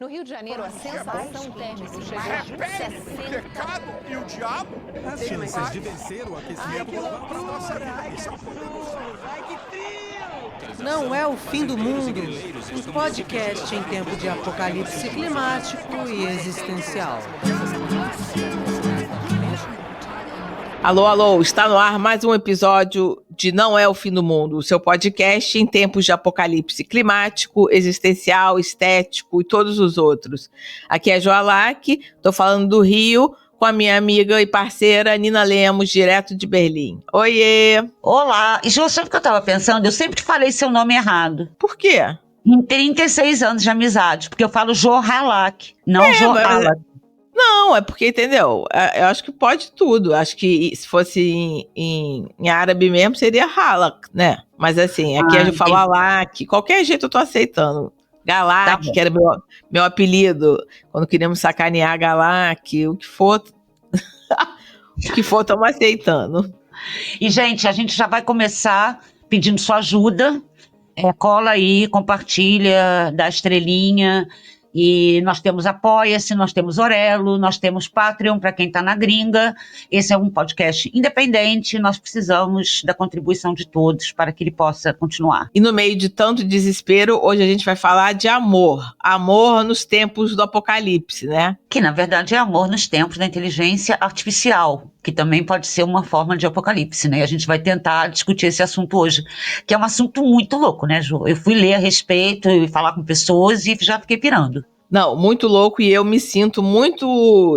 No Rio de Janeiro, a sensação térmica chegou a Repele 60. o pecado e o diabo. As chances de vencer o aquecimento global para nossa vida. Não é o fim do mundo. Um podcast em tempo de apocalipse climático e existencial. Alô, alô, está no ar mais um episódio de Não é o Fim do Mundo, o seu podcast em tempos de apocalipse climático, existencial, estético e todos os outros. Aqui é Joalac, estou falando do Rio com a minha amiga e parceira Nina Lemos, direto de Berlim. Oiê! Olá, e Jô, sabe o que eu estava pensando? Eu sempre falei seu nome errado. Por quê? Em 36 anos de amizade, porque eu falo Joalac, não Joalac. Não, é porque, entendeu? Eu acho que pode tudo. Acho que se fosse em árabe mesmo, seria halak, né? Mas assim, aqui a gente fala alak. Qualquer jeito eu tô aceitando. Galak, Tá, que era meu apelido. Quando queríamos sacanear Galak, o que for. O que for, estamos aceitando. E, gente, a gente já vai começar pedindo sua ajuda. Cola aí, compartilha, dá estrelinha. E nós temos Apoia-se, nós temos Orelo, nós temos Patreon para quem está na gringa. Esse é um podcast independente, nós precisamos da contribuição de todos para que ele possa continuar. E no meio de tanto desespero, hoje a gente vai falar de amor. Amor nos tempos do apocalipse, né? Que, na verdade, é amor nos tempos da inteligência artificial, que também pode ser uma forma de apocalipse, né? A gente vai tentar discutir esse assunto hoje, que é um assunto muito louco, né, Ju? Eu fui ler a respeito e falar com pessoas e já fiquei pirando. Não, muito louco, e eu me sinto muito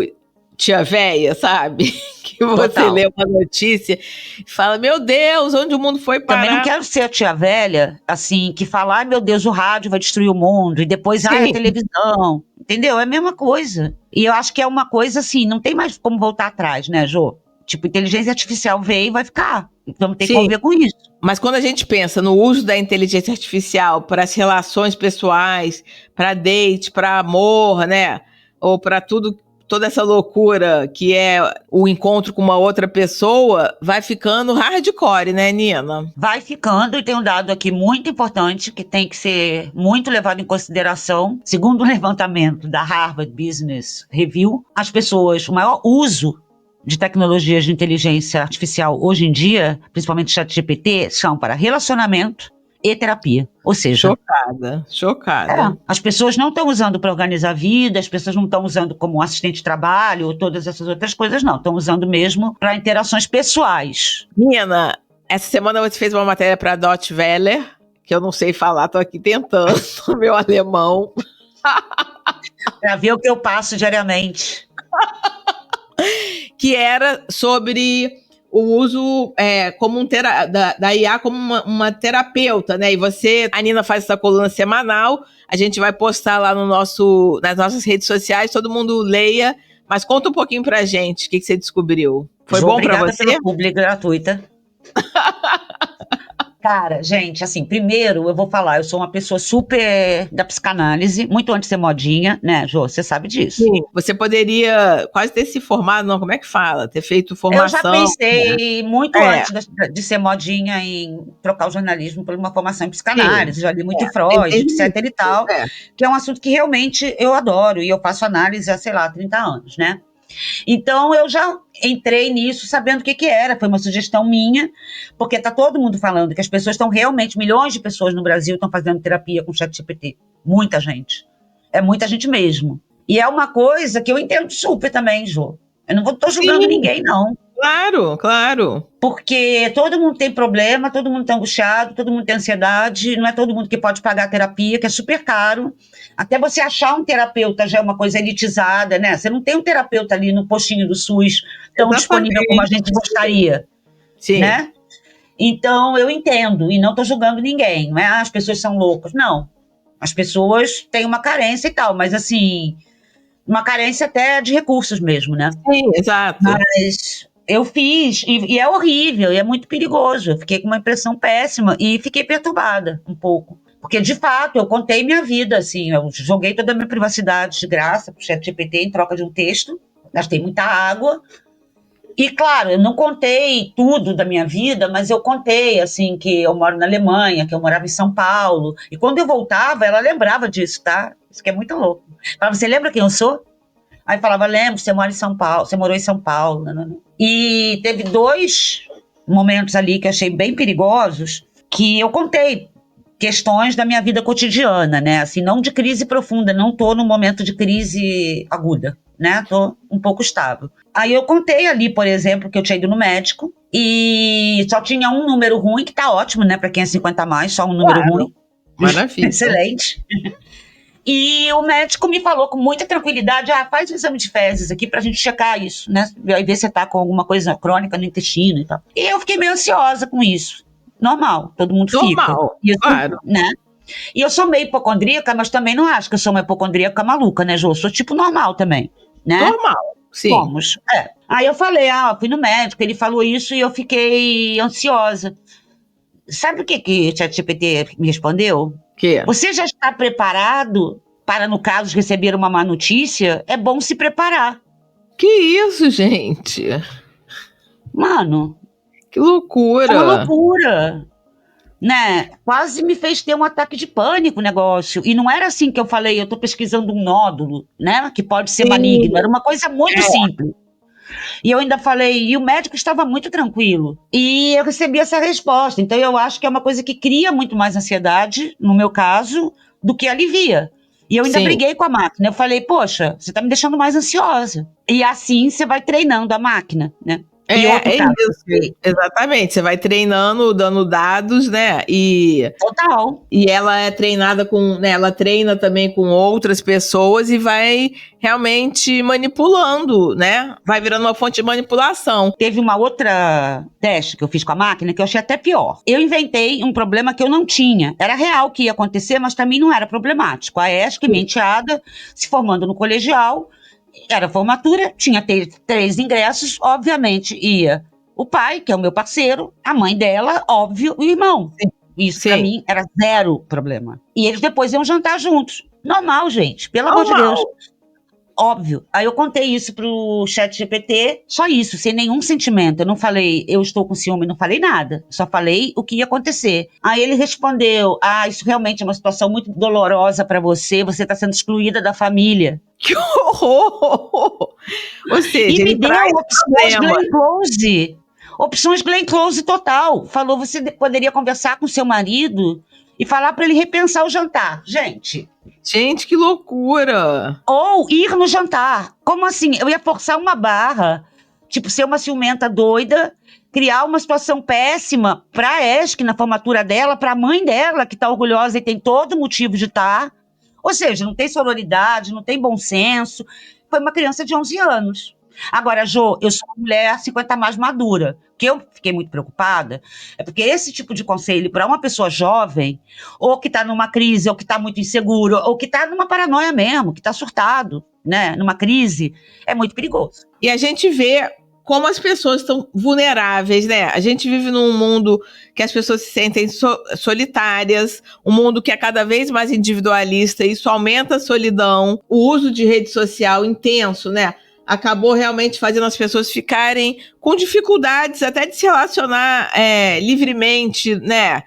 tia véia, sabe? Que você Total. lê uma notícia e fala, meu Deus, onde o mundo foi parar? Também não quero ser a tia velha, assim, que fala, ai meu Deus, o rádio vai destruir o mundo, e depois, ai, a televisão, entendeu? É a mesma coisa. E eu acho que é uma coisa assim, não tem mais como voltar atrás, né, Jô? Tipo, inteligência artificial veio e vai ficar. Então tem que conviver com isso. Mas quando a gente pensa no uso da inteligência artificial para as relações pessoais, para date, para amor, né? Ou para tudo, toda essa loucura que é o encontro com uma outra pessoa, vai ficando hardcore, né, Nina? Vai ficando, e tem um dado aqui muito importante que tem que ser muito levado em consideração. Segundo o levantamento da Harvard Business Review, as pessoas, o maior uso de tecnologias de inteligência artificial hoje em dia, principalmente ChatGPT, são para relacionamento e terapia. Ou seja, chocada. As pessoas não estão usando para organizar a vida, as pessoas não estão usando como assistente de trabalho ou todas essas outras coisas, não. Estão usando mesmo para interações pessoais. Nina, essa semana você fez uma matéria para Deutsche Welle, que eu não sei falar, tô aqui tentando, meu alemão. Para ver o que eu passo diariamente. Que era sobre o uso como da IA como uma terapeuta, né? E a Nina faz essa coluna semanal, a gente vai postar lá nas nossas redes sociais, todo mundo leia, mas conta um pouquinho pra gente, o que você descobriu. Foi bom pra você? Obrigada pela publi gratuita. Cara, gente, assim, primeiro eu vou falar, eu sou uma pessoa super da psicanálise, muito antes de ser modinha, né, Jô? Você sabe disso. Sim, você poderia quase ter se formado, não, como é que fala? Ter feito formação. Eu já pensei muito antes de ser modinha em trocar o jornalismo por uma formação em psicanálise, já li muito Freud, etc e tal, que é um assunto que realmente eu adoro, e eu faço análise há, sei lá, 30 anos, né? Então, eu já entrei nisso sabendo o que era, foi uma sugestão minha, porque está todo mundo falando que as pessoas estão realmente, milhões de pessoas no Brasil estão fazendo terapia com ChatGPT, muita gente, é muita gente mesmo, e é uma coisa que eu entendo super também, Jô, eu não estou julgando ninguém, não. Claro. Porque todo mundo tem problema, todo mundo está angustiado, todo mundo tem ansiedade, não é todo mundo que pode pagar a terapia, que é super caro. Até você achar um terapeuta já é uma coisa elitizada, né? Você não tem um terapeuta ali no postinho do SUS tão disponível como a gente gostaria, né? Então, eu entendo, e não estou julgando ninguém, não é? As pessoas são loucas, não. As pessoas têm uma carência e tal, mas assim, uma carência até de recursos mesmo, né? Sim, exato. Mas eu fiz, e é horrível, e é muito perigoso. Eu fiquei com uma impressão péssima e fiquei perturbada um pouco. Porque, de fato, eu contei minha vida, assim, eu joguei toda a minha privacidade de graça para o ChatGPT em troca de um texto, gastei muita água. E, claro, eu não contei tudo da minha vida, mas eu contei, assim, que eu moro na Alemanha, que eu morava em São Paulo. E quando eu voltava, ela lembrava disso, tá? Isso que é muito louco. Falava, você lembra quem eu sou? Aí falava, lembro, você mora em São Paulo, você morou em São Paulo. Não. E teve 2 momentos ali que eu achei bem perigosos, que eu contei questões da minha vida cotidiana, né? Assim, não de crise profunda, não tô num momento de crise aguda, né? Tô um pouco estável. Aí eu contei ali, por exemplo, que eu tinha ido no médico e só tinha um número ruim, que tá ótimo, né? Pra quem é 50 a mais, só um número ruim. Maravilha. Excelente. E o médico me falou com muita tranquilidade, faz um exame de fezes aqui pra gente checar isso, né? Ver se você tá com alguma coisa crônica no intestino e tal. E eu fiquei meio ansiosa com isso. Normal, todo mundo fica. Claro. Né? E eu sou meio hipocondríaca, mas também não acho que eu sou uma hipocondríaca maluca, né, Jô? Eu sou tipo normal também, né? Normal, sim. Somos, Aí eu falei, fui no médico, ele falou isso e eu fiquei ansiosa. Sabe o que o ChatGPT me respondeu? Que? Você já está preparado para, no caso, receber uma má notícia? É bom se preparar. Que isso, gente? Mano. Que loucura. É uma loucura. Né? Quase me fez ter um ataque de pânico o negócio. E não era assim que eu falei, eu tô pesquisando um nódulo, né? Que pode ser maligno. Era uma coisa muito simples. E eu ainda falei, e o médico estava muito tranquilo. E eu recebi essa resposta. Então eu acho que é uma coisa que cria muito mais ansiedade, no meu caso, do que alivia. E eu ainda briguei com a máquina. Eu falei, poxa, você tá me deixando mais ansiosa. E assim você vai treinando a máquina, né? Isso, exatamente, você vai treinando, dando dados, né, Total. E ela é treinada né, ela treina também com outras pessoas e vai realmente manipulando, né, vai virando uma fonte de manipulação. Teve uma outra teste que eu fiz com a máquina que eu achei até pior. Eu inventei um problema que eu não tinha, era real que ia acontecer, mas também não era problemático. A ESC, minha enteada, se formando no colegial, era formatura, tinha 3 ingressos, obviamente ia o pai, que é o meu parceiro, a mãe dela, óbvio, o irmão. Isso pra mim era 0 problema. E eles depois iam jantar juntos. Normal, gente, pelo amor de Deus. Óbvio. Aí eu contei isso pro ChatGPT, só isso, sem nenhum sentimento. Eu não falei, eu estou com ciúme, não falei nada. Só falei o que ia acontecer. Aí ele respondeu, isso realmente é uma situação muito dolorosa pra você tá sendo excluída da família. Que horror! Ou seja, e me deu opções Glenn Close. Opções Glenn Close total. Falou, você poderia conversar com seu marido e falar pra ele repensar o jantar. Gente, que loucura! Ou ir no jantar. Como assim? Eu ia forçar uma barra, tipo, ser uma ciumenta doida, criar uma situação péssima pra ESC na formatura dela, pra mãe dela, que tá orgulhosa e tem todo motivo de estar. Ou seja, não tem sororidade, não tem bom senso. Foi uma criança de 11 anos. Agora, Jô, eu sou uma mulher 50 mais madura. O que eu fiquei muito preocupada é porque esse tipo de conselho para uma pessoa jovem, ou que está numa crise, ou que está muito inseguro, ou que está numa paranoia mesmo, que está surtado, né, numa crise, é muito perigoso. E a gente vê como as pessoas estão vulneráveis, né? A gente vive num mundo que as pessoas se sentem solitárias, um mundo que é cada vez mais individualista, isso aumenta a solidão, o uso de rede social intenso, né? Acabou realmente fazendo as pessoas ficarem com dificuldades até de se relacionar livremente, né?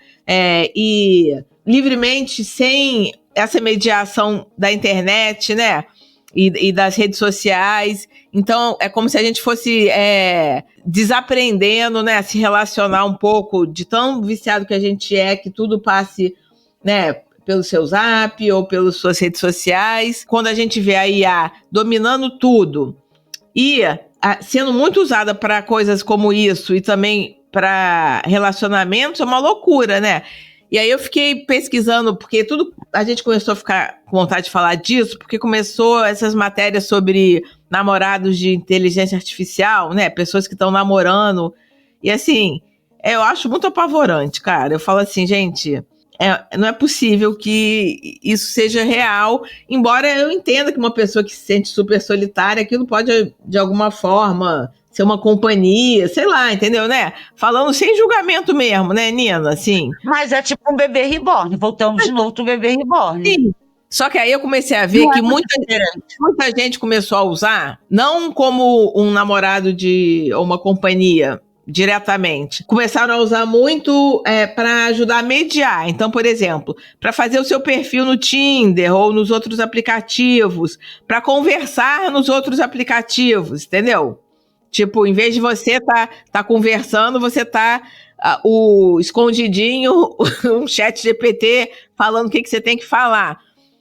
E livremente sem essa mediação da internet, né? E das redes sociais. Então, é como se a gente fosse desaprendendo, né? A se relacionar um pouco de tão viciado que a gente é, que tudo passe, né? Pelo seu Zap ou pelas suas redes sociais. Quando a gente vê a IA dominando tudo e sendo muito usada para coisas como isso e também para relacionamentos, é uma loucura, né? E aí eu fiquei pesquisando, porque a gente começou a ficar com vontade de falar disso, porque começou essas matérias sobre namorados de inteligência artificial, né? Pessoas que estão namorando. E assim, eu acho muito apavorante, cara. Eu falo assim, gente, não é possível que isso seja real, embora eu entenda que uma pessoa que se sente super solitária, aquilo pode, de alguma forma, ser uma companhia, sei lá, entendeu, né? Falando sem julgamento mesmo, né, Nina, assim. Mas é tipo um bebê reborn, voltamos de novo pro bebê reborn. Sim. Só que aí eu comecei a ver que muita gente começou a usar, não como um namorado ou uma companhia, diretamente. Começaram a usar muito para ajudar a mediar. Então, por exemplo, para fazer o seu perfil no Tinder ou nos outros aplicativos, para conversar nos outros aplicativos, entendeu? Tipo, em vez de você tá conversando, você tá o escondidinho, um chat GPT falando o que você tem que falar.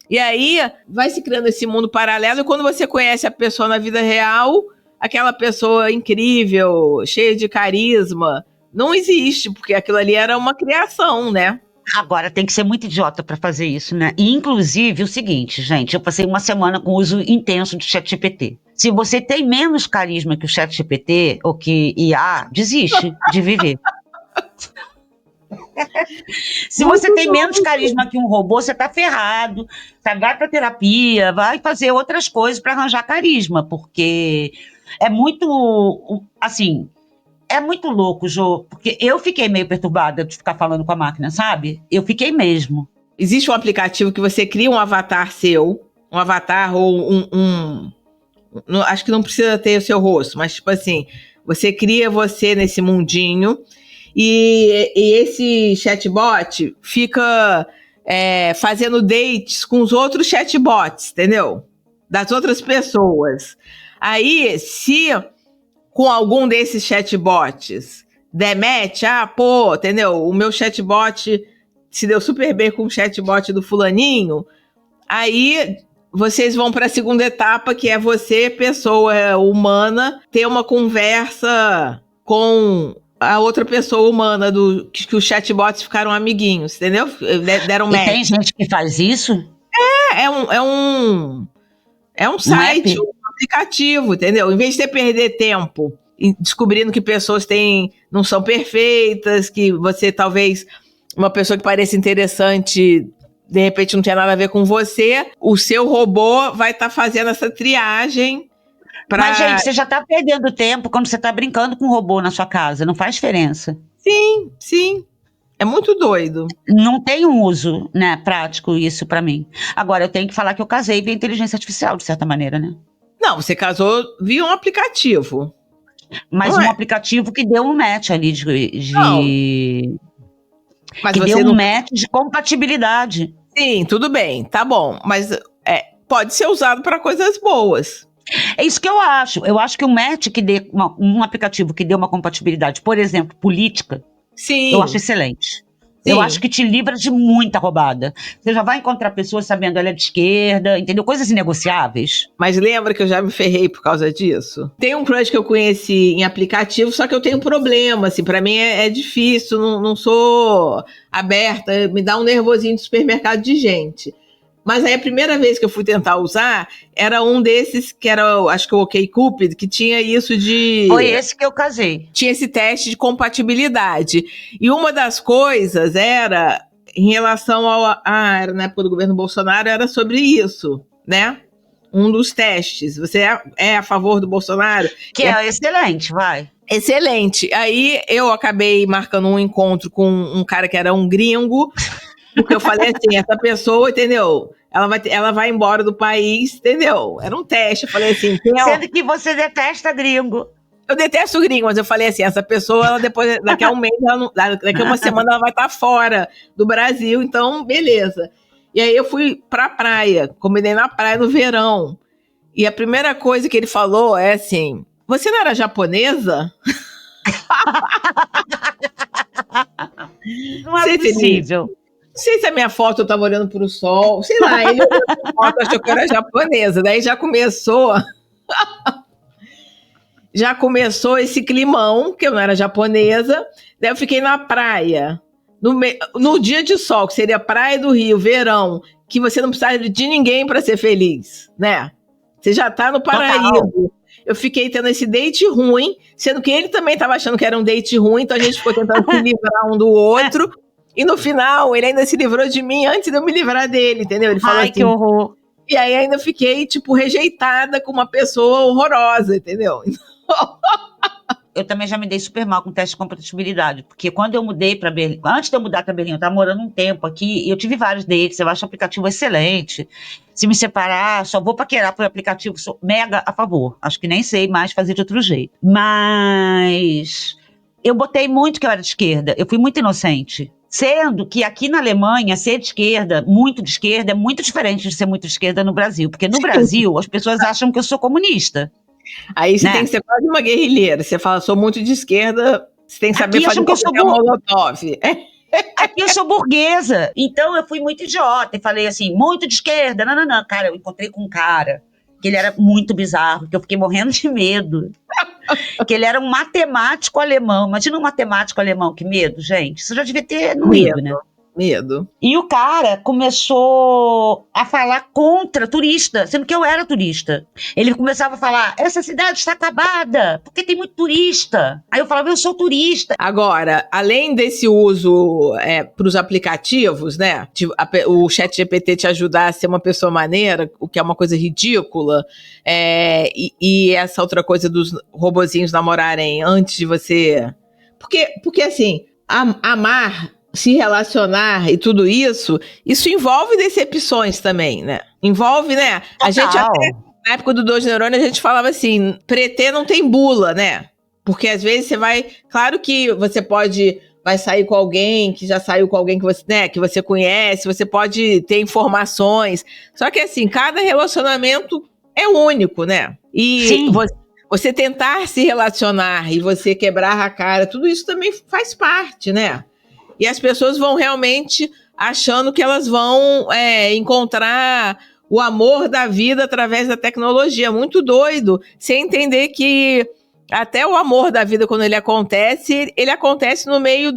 E aí vai se criando esse mundo paralelo, e quando você conhece a pessoa na vida real, aquela pessoa incrível, cheia de carisma, não existe, porque aquilo ali era uma criação, né? Agora, tem que ser muito idiota para fazer isso, né? E, inclusive, o seguinte, gente, eu passei uma semana com uso intenso de ChatGPT. Se você tem menos carisma que o ChatGPT ou que IA, desiste de viver. Se você tem menos carisma que um robô, você tá ferrado, sabe? Vai pra terapia, vai fazer outras coisas para arranjar carisma, porque é muito, assim, é muito louco, Jô, porque eu fiquei meio perturbada de ficar falando com a máquina, sabe? Eu fiquei mesmo. Existe um aplicativo que você cria um avatar seu, um avatar ou acho que não precisa ter o seu rosto, mas tipo assim, você cria você nesse mundinho e esse chatbot fica fazendo dates com os outros chatbots, entendeu? Das outras pessoas. Aí, se com algum desses chatbots der match, entendeu? O meu chatbot se deu super bem com o chatbot do fulaninho, aí vocês vão para a segunda etapa, que é você, pessoa humana, ter uma conversa com a outra pessoa humana, que os chatbots ficaram amiguinhos, entendeu? Deram match. E tem gente que faz isso? É um site, um aplicativo, entendeu? Em vez de você perder tempo descobrindo que pessoas não são perfeitas, que você talvez, uma pessoa que pareça interessante, de repente não tem nada a ver com você, o seu robô vai estar fazendo essa triagem. Mas, gente, você já está perdendo tempo quando você está brincando com um robô na sua casa, não faz diferença. Sim, sim. É muito doido. Não tem um uso, né, prático isso pra mim. Agora, eu tenho que falar que eu casei via inteligência artificial, de certa maneira, né? Não, você casou via um aplicativo. Mas um aplicativo que deu um match ali Mas que você deu um match de compatibilidade. Sim, tudo bem, tá bom. Mas pode ser usado para coisas boas. É isso que eu acho. Eu acho que um match que dê um aplicativo que dê uma compatibilidade, por exemplo, política, sim, eu acho excelente. Sim. Eu acho que te livra de muita roubada. Você já vai encontrar pessoas sabendo ela é de esquerda, entendeu? Coisas inegociáveis. Mas lembra que eu já me ferrei por causa disso? Tem um crush que eu conheci em aplicativo, só que eu tenho um problema, assim, pra mim é difícil, não sou aberta, me dá um nervosinho de supermercado de gente. Mas aí a primeira vez que eu fui tentar usar, era um desses, que era, acho que o OkCupid, que tinha isso de... Foi esse que eu casei. Tinha esse teste de compatibilidade. E uma das coisas era, em relação era na época do governo Bolsonaro, era sobre isso, né? Um dos testes. Você é a favor do Bolsonaro? Que é excelente, vai. Excelente. Aí eu acabei marcando um encontro com um cara que era um gringo, porque eu falei assim, essa pessoa, entendeu? Ela vai embora do país, entendeu? Era um teste, eu falei assim... Sendo que você detesta gringo. Eu detesto gringo, mas eu falei assim, essa pessoa, ela depois, daqui a um mês, daqui a uma semana, ela vai estar fora do Brasil, então, beleza. E aí eu fui pra praia, combinei na praia no verão. E a primeira coisa que ele falou é assim, você não era japonesa? Não é possível. Não sei se a minha foto eu tava olhando pro sol, sei lá, ele olhou pra foto, achou que eu era japonesa, daí já começou esse climão, que eu não era japonesa, daí eu fiquei na praia, no dia de sol, que seria Praia do Rio, verão, que você não precisa de ninguém para ser feliz, né? Você já tá no paraíso. Total. Eu fiquei tendo esse date ruim, sendo que ele também tava achando que era um date ruim, então a gente ficou tentando se livrar um do outro. E no final, ele ainda se livrou de mim antes de eu me livrar dele, entendeu? Ele falou assim, que horror. E aí ainda fiquei, tipo, rejeitada com uma pessoa horrorosa, entendeu? Eu também já me dei super mal com teste de compatibilidade, porque quando eu mudei para Berlim, antes de eu mudar para Berlim, eu estava morando um tempo aqui, e eu tive vários dates, eu acho o aplicativo excelente. Se me separar, só vou paquerar por aplicativo, sou mega a favor. Acho que nem sei mais fazer de outro jeito. Mas... eu botei muito que eu era de esquerda. Eu fui muito inocente. Sendo que aqui na Alemanha, ser de esquerda, muito de esquerda, é muito diferente de ser muito de esquerda no Brasil. Porque no Brasil, as pessoas acham que eu sou comunista. Aí você né? tem que ser quase uma guerrilheira. Você fala, sou muito de esquerda, você tem que saber Aqui fazer acham que eu sou molotov. Aqui eu sou burguesa. Então eu fui muito idiota e falei assim, muito de esquerda. Não. Cara, eu encontrei com um cara que ele era muito bizarro, que eu fiquei morrendo de medo. Que ele era um matemático alemão. Imagina um matemático alemão, que medo, gente. Isso já devia ter no Rio, né? Medo. E o cara começou a falar contra turista, sendo que eu era turista. Ele começava a falar, essa cidade está acabada, porque tem muito turista. Aí eu falava, eu sou turista. Agora, além desse uso para os aplicativos, né? O ChatGPT te ajudar a ser uma pessoa maneira, o que é uma coisa ridícula, e essa outra coisa dos robozinhos namorarem antes de você... Porque assim, amar... se relacionar e tudo isso envolve decepções também, né? Envolve, né? A gente até, na época do Dois Neurônios, a gente falava assim, pretê não tem bula, né? Porque às vezes você vai... Claro que você vai sair com alguém que já saiu com alguém que você, né, que você conhece, você pode ter informações. Só que assim, cada relacionamento é único, né? E você tentar se relacionar e você quebrar a cara, tudo isso também faz parte, né? E as pessoas vão realmente achando que elas vão encontrar o amor da vida através da tecnologia. Muito doido. Sem entender que até o amor da vida, quando ele acontece no meio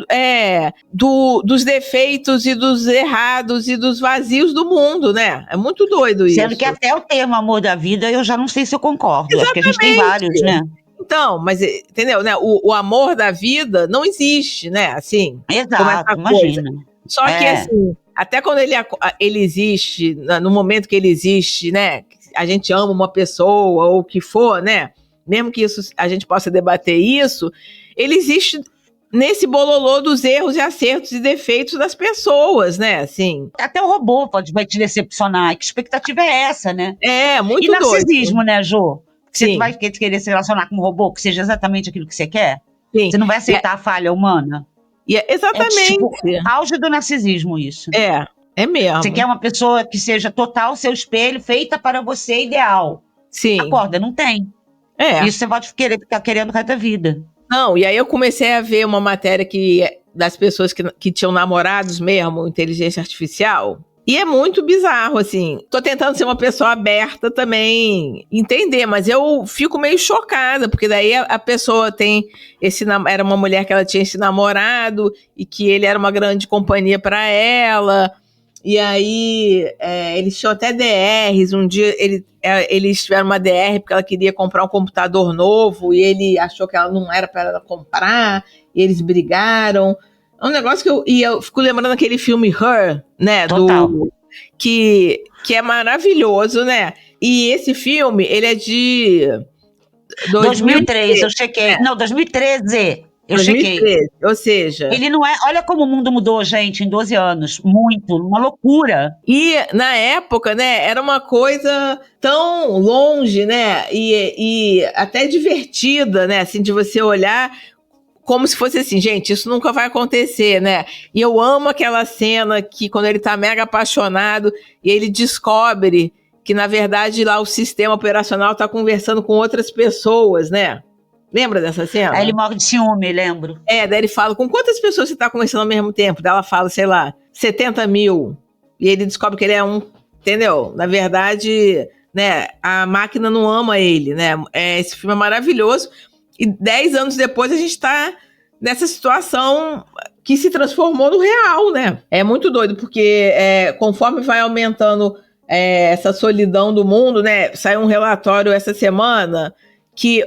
dos defeitos e dos errados e dos vazios do mundo, né? É muito doido isso. Sendo que até o termo amor da vida, eu já não sei se eu concordo. Exatamente. Acho que a gente tem vários, né? Então, mas, entendeu, né? O amor da vida não existe, né? Assim. Exato, imagina. Só que, assim, até quando ele existe, no momento que ele existe, né? A gente ama uma pessoa ou o que for, né? Mesmo que a gente possa debater isso, ele existe nesse bololô dos erros e acertos e defeitos das pessoas, né? Assim. Até o robô vai te decepcionar. Que expectativa é essa, né? Muito doido. E narcisismo, doido. Né, Jô? Você vai querer se relacionar com um robô que seja exatamente aquilo que você quer? Sim. Você não vai aceitar a falha humana? Exatamente. Auge do narcisismo, isso. É mesmo. Você quer uma pessoa que seja total seu espelho, feita para você, ideal. Sim. Acorda, não tem. Isso você pode ficar querendo o resto da vida. Não, e aí eu comecei a ver uma matéria das pessoas que tinham namorados mesmo, inteligência artificial. E é muito bizarro, assim. Tô tentando ser uma pessoa aberta também, entender, mas eu fico meio chocada, porque daí a pessoa tem era uma mulher que ela tinha esse namorado, e que ele era uma grande companhia para ela, e aí eles tinham até DRs, um dia eles tiveram uma DR porque ela queria comprar um computador novo, e ele achou que ela não era para ela comprar, e eles brigaram. É um negócio que eu fico lembrando aquele filme Her, né? Total. Que é maravilhoso, né? E esse filme, ele é de 2003, eu chequei. Não, 2013. Eu 2013, chequei. Ou seja... Ele não é... Olha como o mundo mudou, gente, em 12 anos. Muito, uma loucura. E, na época, né, era uma coisa tão longe, né, e até divertida, né, assim, de você olhar... Como se fosse assim, gente, isso nunca vai acontecer, né? E eu amo aquela cena que quando ele tá mega apaixonado e ele descobre que, na verdade, lá o sistema operacional tá conversando com outras pessoas, né? Lembra dessa cena? Aí ele morre de ciúme, lembro. Daí ele fala, com quantas pessoas você tá conversando ao mesmo tempo? Daí ela fala, sei lá, 70 mil. E ele descobre que ele é entendeu? Na verdade, né, a máquina não ama ele, né? Esse filme é maravilhoso. E 10 anos depois a gente está nessa situação que se transformou no real, né? É muito doido, porque conforme vai aumentando essa solidão do mundo, né? Saiu um relatório essa semana que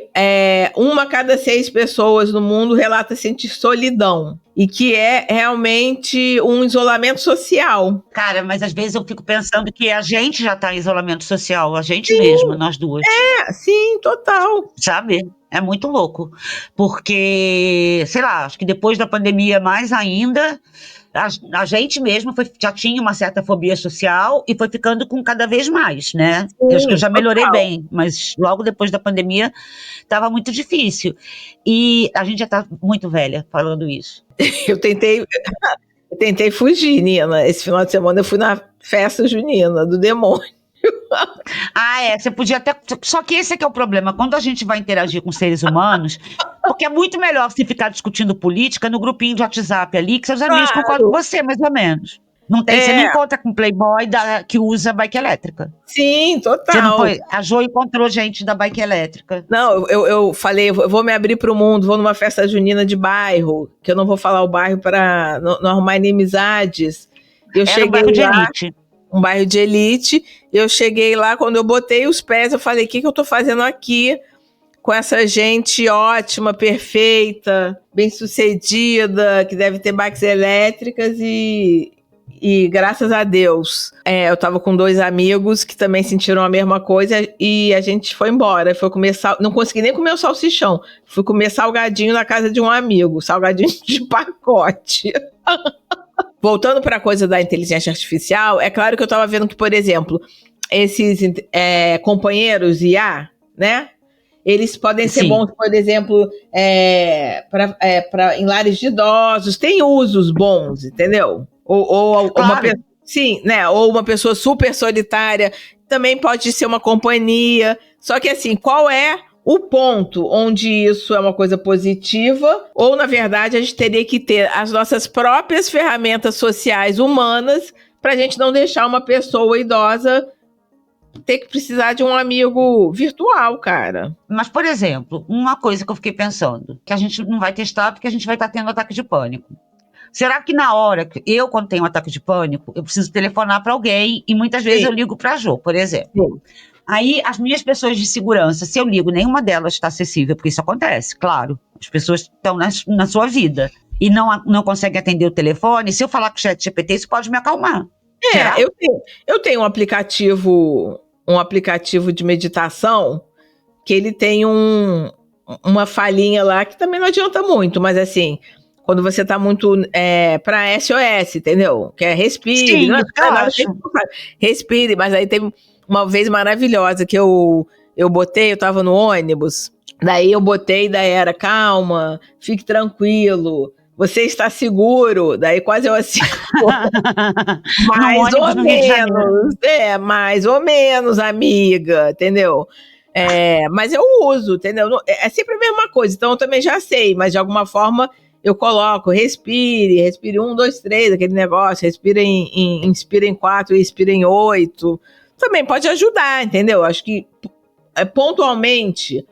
1 a cada 6 pessoas no mundo relata sentir solidão. E que é realmente um isolamento social. Cara, mas às vezes eu fico pensando que a gente já está em isolamento social, a gente mesma, nós duas. Sim, total. Sabe? É muito louco, porque, sei lá, acho que depois da pandemia mais ainda, A gente mesmo já tinha uma certa fobia social e foi ficando com cada vez mais, né? Eu acho que eu já melhorei bem, mas logo depois da pandemia estava muito difícil. E a gente já está muito velha falando isso. Eu tentei fugir, Nina. Esse final de semana eu fui na festa junina do demônio. Você podia até... Só que esse é que é o problema, quando a gente vai interagir com seres humanos, porque é muito melhor você ficar discutindo política no grupinho de WhatsApp ali, que seus amigos concordam com você, mais ou menos. Não tem, você não encontra com playboy que usa bike elétrica. Sim, total. Você não foi, a Jo encontrou gente da bike elétrica. Não, eu falei, eu vou me abrir pro mundo, vou numa festa junina de bairro, que eu não vou falar o bairro para não arrumar inimizades. Era um bairro de elite. Um bairro de elite. Eu cheguei lá, quando eu botei os pés, eu falei, o que eu tô fazendo aqui com essa gente ótima, perfeita, bem-sucedida, que deve ter bikes elétricas e graças a Deus, eu tava com 2 amigos que também sentiram a mesma coisa e a gente foi embora. Foi comer não consegui nem comer o salsichão. Fui comer salgadinho na casa de um amigo, salgadinho de pacote. Voltando para a coisa da inteligência artificial, é claro que eu estava vendo que, por exemplo, esses companheiros IA, né? Eles podem ser bons, por exemplo, em lares de idosos, tem usos bons, entendeu? Ou claro. Ou uma pessoa super solitária também pode ser uma companhia. Só que assim, qual é o ponto onde isso é uma coisa positiva, ou na verdade a gente teria que ter as nossas próprias ferramentas sociais humanas para a gente não deixar uma pessoa idosa ter que precisar de um amigo virtual, cara. Mas, por exemplo, uma coisa que eu fiquei pensando, que a gente não vai testar porque a gente vai estar tendo ataque de pânico. Será que na hora que quando tenho um ataque de pânico, eu preciso telefonar para alguém e muitas vezes eu ligo para a Jo, por exemplo. Sim. Aí, as minhas pessoas de segurança, se eu ligo, nenhuma delas está acessível, porque isso acontece, claro. As pessoas estão na sua vida e não conseguem atender o telefone. Se eu falar com o ChatGPT, isso pode me acalmar. Eu tenho um aplicativo de meditação que ele tem uma falhinha lá que também não adianta muito, mas assim, quando você tá muito para SOS, entendeu? Que é respire. Sim, respire, mas aí tem uma vez maravilhosa que eu botei, eu tava no ônibus, daí era calma, fique tranquilo, você está seguro, daí quase eu assim, mais ou menos, amiga, entendeu? Mas eu uso, entendeu? É sempre a mesma coisa, então eu também já sei, mas de alguma forma eu coloco, respire 1, 2, 3, aquele negócio, inspira em 4 e expira em 8, também pode ajudar, entendeu? Acho que pontualmente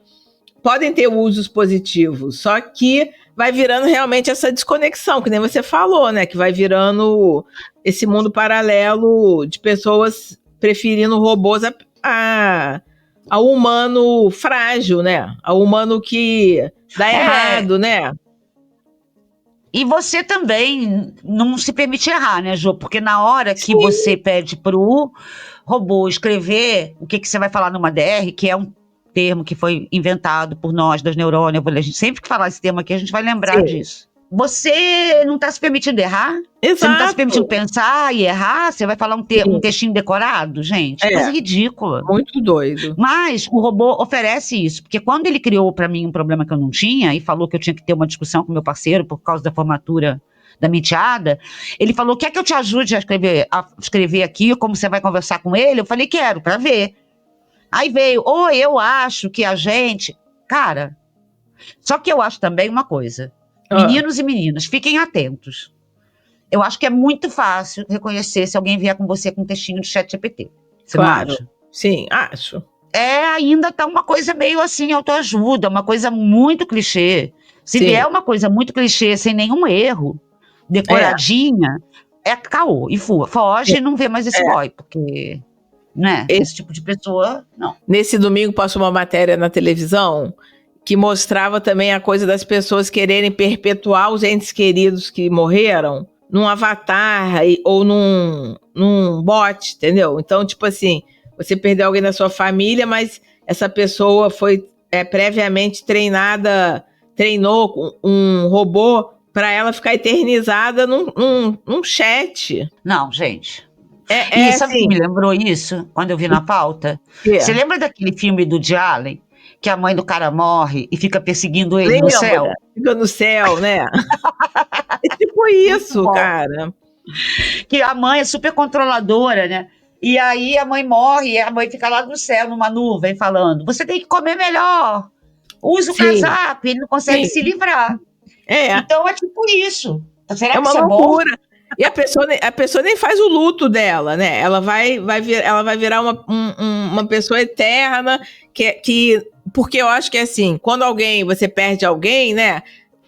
podem ter usos positivos, só que vai virando realmente essa desconexão, que nem você falou, né? Que vai virando esse mundo paralelo de pessoas preferindo robôs ao humano frágil, né? Ao humano que dá errado, né? E você também não se permite errar, né, Jo? Porque na hora que você pede pro robô escrever o que você vai falar numa DR, que é um termo que foi inventado por nós, das neurônios, a gente sempre que falar esse termo aqui, a gente vai lembrar disso. Você não está se permitindo errar? Exato. Você não está se permitindo pensar e errar? Você vai falar um textinho decorado? Gente, coisa ridícula. Muito doido. Mas o robô oferece isso, porque quando ele criou para mim um problema que eu não tinha e falou que eu tinha que ter uma discussão com meu parceiro por causa da formatura da minha enteada, ele falou, quer que eu te ajude a escrever aqui, como você vai conversar com ele? Eu falei, quero, para ver. Aí veio, eu acho que a gente... Cara, só que eu acho também uma coisa... Meninos e meninas, fiquem atentos. Eu acho que é muito fácil reconhecer se alguém vier com você com um textinho de ChatGPT. Você não acha? Sim, acho. Ainda tá uma coisa meio assim, autoajuda, uma coisa muito clichê. Se vier uma coisa muito clichê, sem nenhum erro, decoradinha, é caô. E foge e não vê mais esse boy, porque... Né? Esse tipo de pessoa, não. Nesse domingo passou uma matéria na televisão que mostrava também a coisa das pessoas quererem perpetuar os entes queridos que morreram num avatar ou num bot, entendeu? Então, tipo assim, você perdeu alguém da sua família, mas essa pessoa foi previamente treinou um robô pra ela ficar eternizada num chat. Não, gente. É sabe o assim, que me lembrou isso quando eu vi na pauta? Você lembra daquele filme do Woody Allen, que a mãe do cara morre e fica perseguindo ele no céu? Fica no céu, né? É tipo isso, cara. Que a mãe é super controladora, né? E aí a mãe morre e a mãe fica lá no céu, numa nuvem, falando: você tem que comer melhor, usa o casaco, e ele não consegue se livrar. Então é tipo isso. Será que uma isso é loucura. bom? E a pessoa nem faz o luto dela, né? Ela vai virar uma pessoa eterna, porque eu acho que assim, quando você perde alguém, né?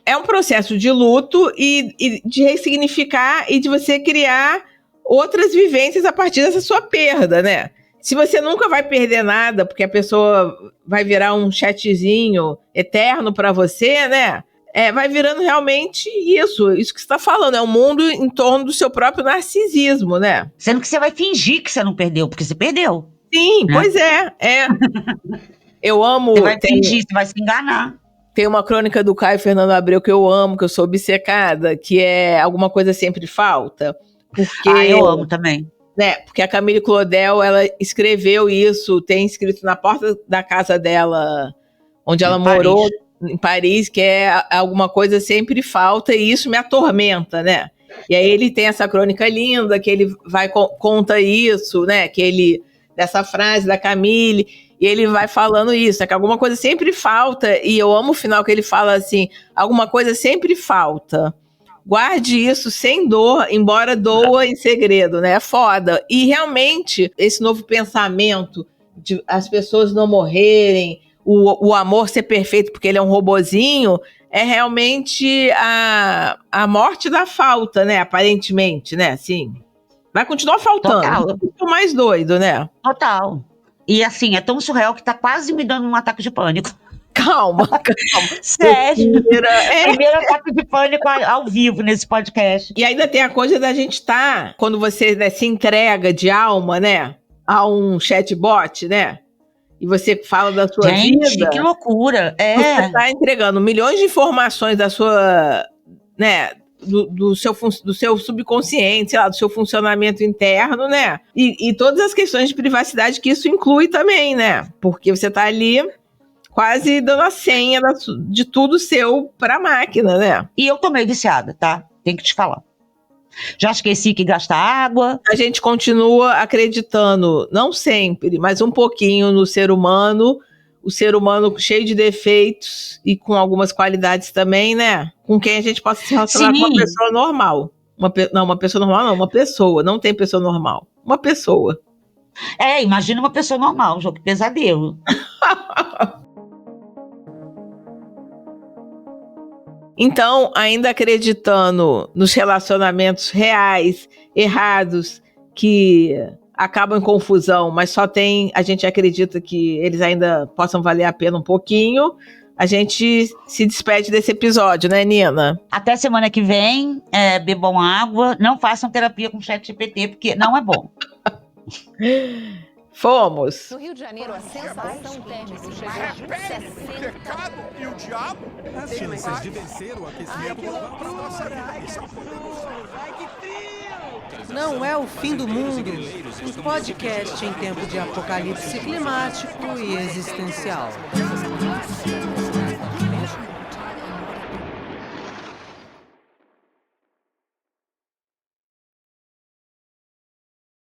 É um processo de luto e de ressignificar e de você criar outras vivências a partir dessa sua perda, né? Se você nunca vai perder nada, porque a pessoa vai virar um chatzinho eterno pra você, né? Vai virando realmente isso que você está falando, é um mundo em torno do seu próprio narcisismo, né? Sendo que você vai fingir que você não perdeu, porque você perdeu. Sim, né? Pois é. Eu amo... Você vai fingir, você vai se enganar. Tem uma crônica do Caio Fernando Abreu que eu amo, que eu sou obcecada, que é Alguma Coisa Sempre Falta. Porque, eu amo também. Né, porque a Camille Claudel, ela escreveu isso, tem escrito na porta da casa dela, onde ela morou, em Paris, que é Alguma Coisa Sempre Falta, e isso me atormenta, né? E aí ele tem essa crônica linda, que ele conta isso, né? Dessa frase da Camille, e ele vai falando isso, que alguma coisa sempre falta, e eu amo o final que ele fala assim: alguma coisa sempre falta. Guarde isso sem dor, embora doa em segredo, né? É foda. E realmente, esse novo pensamento de as pessoas não morrerem, o amor ser perfeito porque ele é um robozinho, é realmente a morte da falta, né? Aparentemente, né? Assim, vai continuar faltando. Total. Muito mais doido, né? Total. E assim, é tão surreal que tá quase me dando um ataque de pânico. Calma. Sério. Primeiro ataque de pânico ao vivo nesse podcast. E ainda tem a coisa da gente quando você, né, se entrega de alma, né, a um chatbot, né, e você fala da sua vida. Gente, que loucura. Você está entregando milhões de informações da sua, né, do seu subconsciente, sei lá, do seu funcionamento interno, né, e todas as questões de privacidade que isso inclui também, né, porque você está ali quase dando a senha de tudo seu pra máquina, né? E eu tô meio viciada, tá? Tem que te falar. Já esqueci que gasta água. A gente continua acreditando, não sempre, mas um pouquinho no ser humano, o ser humano cheio de defeitos e com algumas qualidades também, né? Com quem a gente possa se relacionar com uma pessoa normal. Uma pessoa normal não, uma pessoa. Não tem pessoa normal. Uma pessoa. Imagina uma pessoa normal, jogo de pesadelo. Então, ainda acreditando nos relacionamentos reais, errados, que acabam em confusão, mas a gente acredita que eles ainda possam valer a pena um pouquinho, a gente se despede desse episódio, né, Nina? Até semana que vem, bebam água, não façam terapia com ChatGPT, porque não é bom. Fomos. No Rio de Janeiro, a sensação térmica chegou a 60. Pecado e o diabo? As chances de vencer o aquecimento global para a nossa vida. Não é o fim do mundo. Um podcast em tempo de apocalipse climático e existencial.